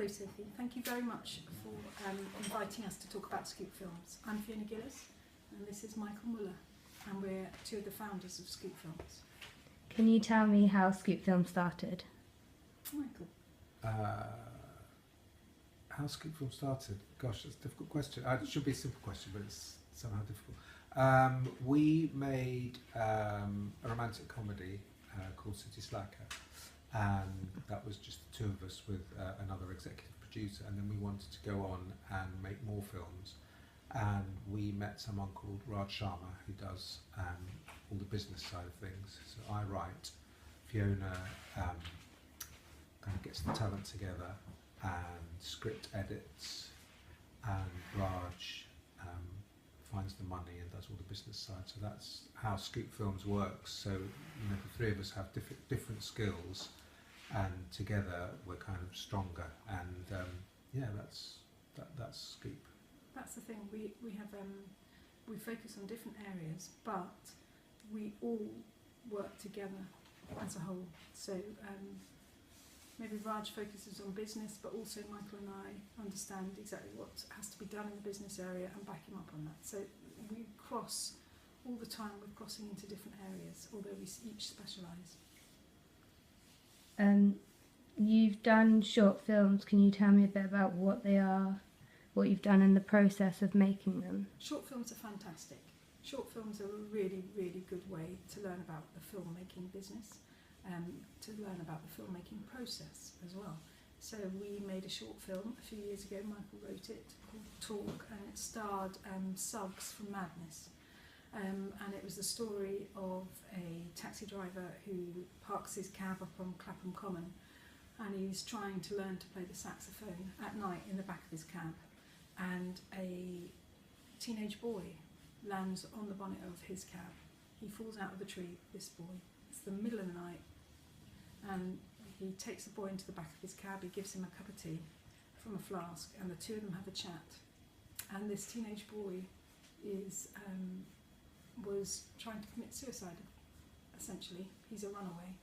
Hello Sophie, thank you very much for inviting us to talk about Scoop Films. I'm Fiona Gillis and this is Michael Muller and we're two of the founders of Scoop Films. Can you tell me how Scoop Film started? Michael. How Scoop Film started? Gosh, that's a difficult question. It should be a simple question, but it's somehow difficult. We made a romantic comedy called City Slacker, and that was just the two of us with another executive producer, and then we wanted to go on and make more films, and we met someone called Raj Sharma who does all the business side of things. So I write, Fiona kind of gets the talent together and script edits, and Raj finds the money and does all the business side. So that's how Scoop Films works. So the three of us have different skills, and together we're kind of stronger. And that's Scoop. That's the thing. We have we focus on different areas, but we all work together as a whole. So maybe Raj focuses on business, but also Michael and I understand exactly what has to be done in the business area and back him up on that. So we cross all the time, we're crossing into different areas, although we each specialise. You've done short films. Can you tell me a bit about what they are, what you've done in the process of making them? Short films are fantastic. Short films are a really, really good way to learn about the filmmaking business, to learn about the filmmaking process as well. So we made a short film a few years ago, Michael wrote it, called Talk, and it starred Suggs from Madness. And it was the story of a taxi driver who parks his cab up on Clapham Common, and he's trying to learn to play the saxophone at night in the back of his cab, and a teenage boy lands on the bonnet of his cab. He falls out of the tree, this boy. It's the middle of the night, and he takes the boy into the back of his cab. He gives him a cup of tea from a flask, and the two of them have a chat. And this teenage boy was trying to commit suicide, essentially. He's a runaway.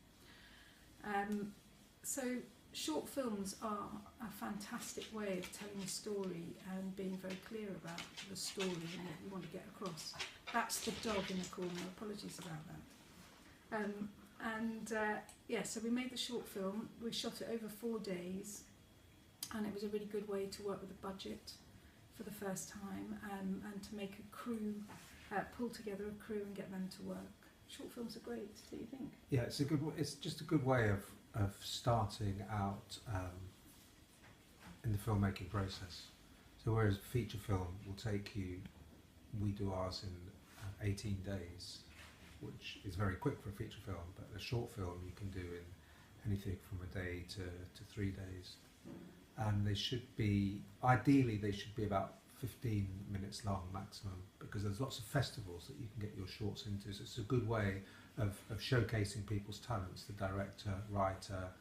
So short films are a fantastic way of telling a story and being very clear about the story and what you want to get across. That's the dog in the corner. Apologies about that. So we made the short film. We shot it over 4 days, and it was a really good way to work with a budget for the first time, and to make a crew, pull together a crew and get them to work. Short films are great, do you think? Yeah, it's just a good way of starting out in the filmmaking process. So whereas feature film will take you, we do ours in 18 days, which is very quick for a feature film, but a short film you can do in anything from a day to 3 days. And ideally they should be about 15 minutes long maximum, because there's lots of festivals that you can get your shorts into. So it's a good way of showcasing people's talents, the director, writer,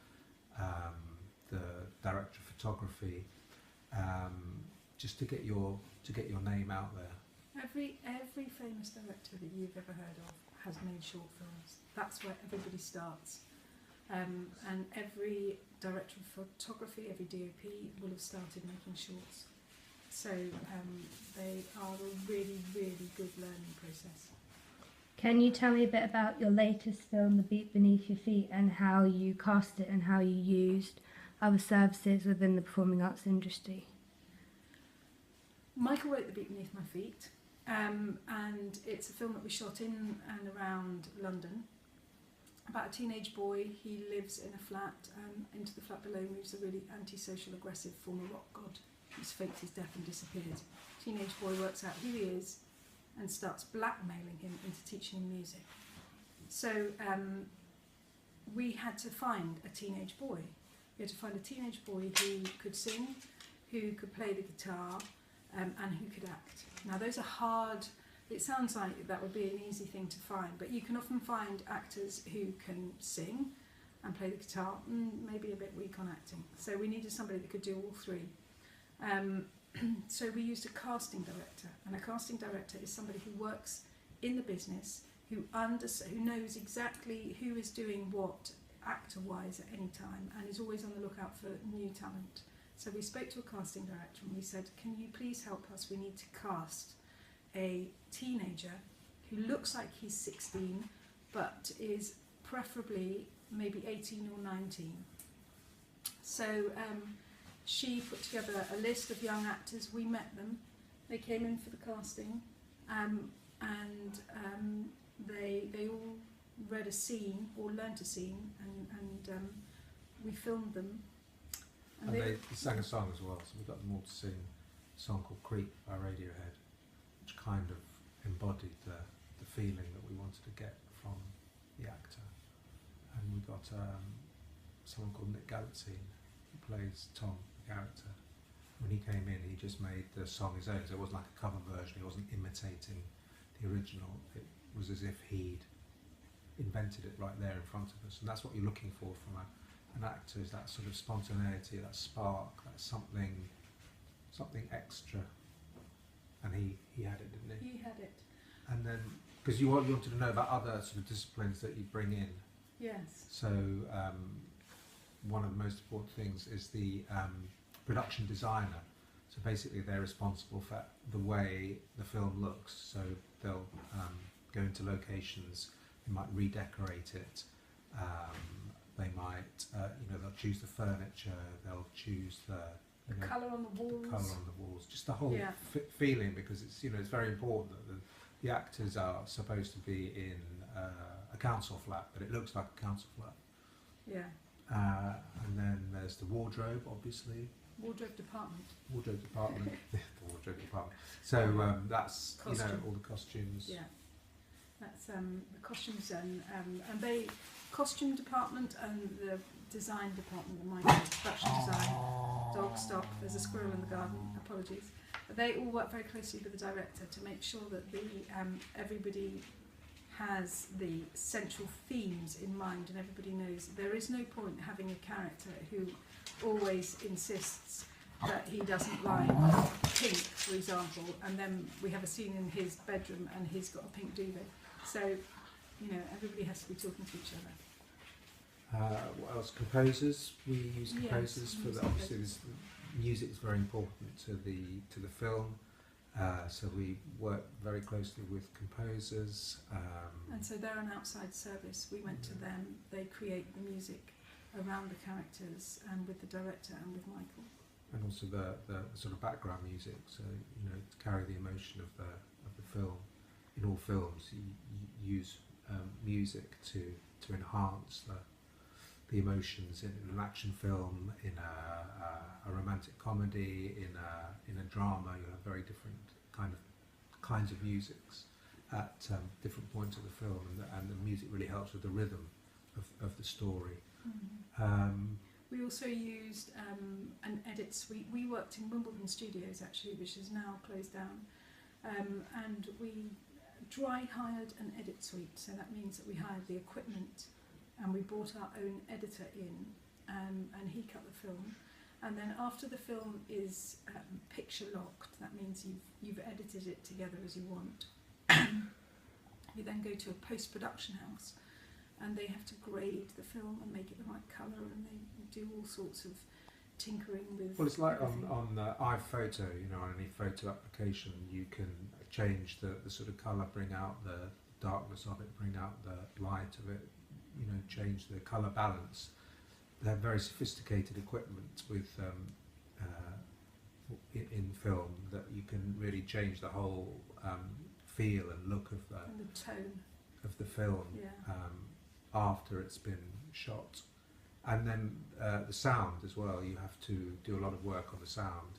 the director of photography, just to get your name out there. Every famous director that you've ever heard of has made short films. That's where everybody starts. And every director of photography, every DOP will have started making shorts. So they are a really, really good learning process. Can you tell me a bit about your latest film, The Beat Beneath Your Feet, and how you cast it and how you used other services within the performing arts industry? Michael wrote The Beat Beneath My Feet, and it's a film that we shot in and around London about a teenage boy. He lives in a flat, into the flat below moves a really antisocial, aggressive former rock god who's faked his death and disappeared. Teenage boy works out who he is and starts blackmailing him into teaching him music. So we had to find a teenage boy. We had to find a teenage boy who could sing, who could play the guitar, and who could act. Now those are hard. It sounds like that would be an easy thing to find, but you can often find actors who can sing and play the guitar, maybe a bit weak on acting. So we needed somebody that could do all three. So we used a casting director, and a casting director is somebody who works in the business, who knows exactly who is doing what actor-wise at any time, and is always on the lookout for new talent. So we spoke to a casting director and we said, can you please help us? We need to cast a teenager who looks like he's 16 but is preferably maybe 18 or 19. So she put together a list of young actors. We met them. They came in for the casting, and they all read a scene or learnt a scene, and we filmed them. And they sang a song as well, so we got them all to sing a song called Creep by Radiohead, which kind of embodied the feeling that we wanted to get from the actor. And we got someone called Nick Galatzine, who plays Tom, the character. When he came in, he just made the song his own, so it wasn't like a cover version, he wasn't imitating the original. It was as if he'd invented it right there in front of us, and that's what you're looking for from an actor, is that sort of spontaneity, that spark, that something extra. And he had it, didn't he? He had it. And then, because you wanted to know about other sort of disciplines that you bring in. Yes. So one of the most important things is the production designer. So basically they're responsible for the way the film looks. So they'll go into locations, they might redecorate it, they might, they'll choose the furniture, they'll choose the colour on the walls. Just the whole feeling, because it's it's very important that the actors are supposed to be in a council flat, but it looks like a council flat. Yeah. And then there's the wardrobe, obviously. Wardrobe department. Wardrobe department. The wardrobe department. So that's Costume. all the costumes. Yeah. That's the costumes and they costume department and the design department, the production design, dog stop, there's a squirrel in the garden, apologies. But they all work very closely with the director to make sure that the everybody has the central themes in mind, and everybody knows there is no point having a character who always insists that he doesn't like pink, for example, and then we have a scene in his bedroom and he's got a pink duvet. So, everybody has to be talking to each other. What else? Composers. We use composers for that. Obviously, music is very important to the film. So we work very closely with composers. And so they're an outside service. We went to them. They create the music around the characters and with the director and with Michael. And also the sort of background music. So to carry the emotion of the film. In all films, you use music to enhance the emotions in an action film, in a romantic comedy, in a drama. You have very different kinds of musics at different points of the film, and the music really helps with the rhythm of the story. Mm-hmm. We also used an edit suite. We worked in Wimbledon Studios actually, which is now closed down, and we dry hired an edit suite. So that means that we hired the equipment and we brought our own editor in, and he cut the film. And then after the film is picture locked, that means you've edited it together as you want. You then go to a post-production house and they have to grade the film and make it the right colour, and they do all sorts of tinkering with. Well, it's like everything. on iPhoto, on any photo application, you can change the sort of colour, bring out the darkness of it, bring out the light of it, change the colour balance. They have very sophisticated equipment with in film that you can really change the whole feel and look of and the tone of the film after it's been shot. And then the sound as well, you have to do a lot of work on the sound.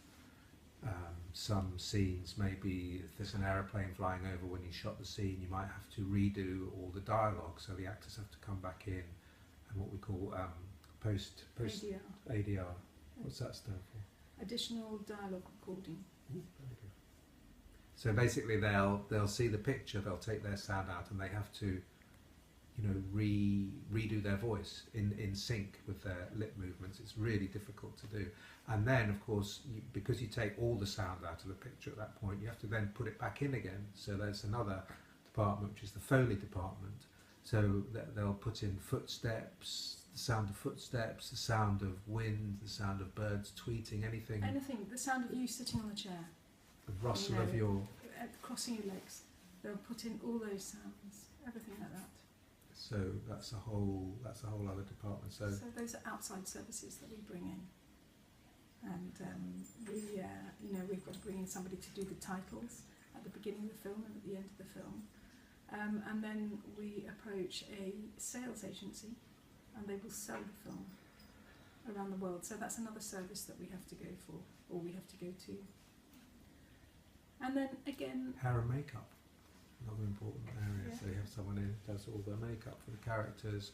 Some scenes, maybe if there's an aeroplane flying over when you shot the scene, you might have to redo all the dialogue, so the actors have to come back in, and what we call post ADR. What's that stand for? Additional dialogue recording. Ooh, very good. So basically they'll see the picture, they'll take their sound out, and they have to redo their voice in sync with their lip movements. It's really difficult to do. And then, of course, because you take all the sound out of the picture at that point, you have to then put it back in again. So there's another department, which is the Foley department. So they'll put in footsteps, the sound of footsteps, the sound of wind, the sound of birds tweeting, anything, Anything, the sound of you sitting on the chair, the rustle you know, of your. crossing your legs. They'll put in all those sounds, everything like that. So that's a whole other department. So those are outside services that we bring in. And we've got to bring in somebody to do the titles at the beginning of the film and at the end of the film. And then we approach a sales agency and they will sell the film around the world. So that's another service that we have to go for, or we have to go to. And then again... hair and makeup, another important area. Yeah. So you have someone who does all the makeup for the characters.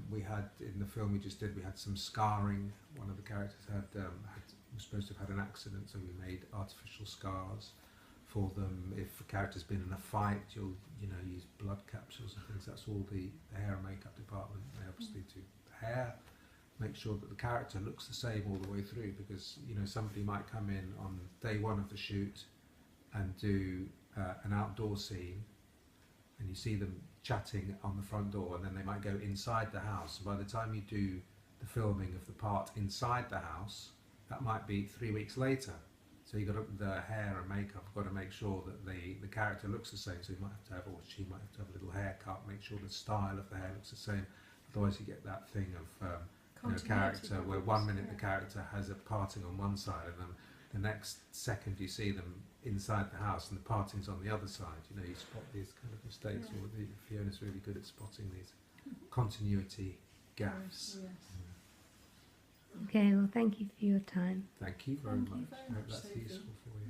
We had, in the film we just did, we had some scarring. One of the characters was supposed to have had an accident, so we made artificial scars for them. If a character's been in a fight, you'll use blood capsules and things. That's all the hair and makeup department. They obviously do the hair, make sure that the character looks the same all the way through, because somebody might come in on day one of the shoot and do an outdoor scene, and you see them chatting on the front door, and then they might go inside the house, and by the time you do the filming of the part inside the house, that might be 3 weeks later. So you've got the hair and makeup, got to make sure that the character looks the same. So you might have to have, or she might have to have a little haircut, make sure the style of the hair looks the same. Otherwise you get that thing of character where 1 minute the character has a parting on one side, and then the next second you see them inside the house and the parting's on the other side. You spot these kind of mistakes. Yeah. Or Fiona's really good at spotting these continuity gaffes. Yes. Okay, well, thank you for your time. Thank you very Thank you much. very I hope much, that's Sophie. useful for you.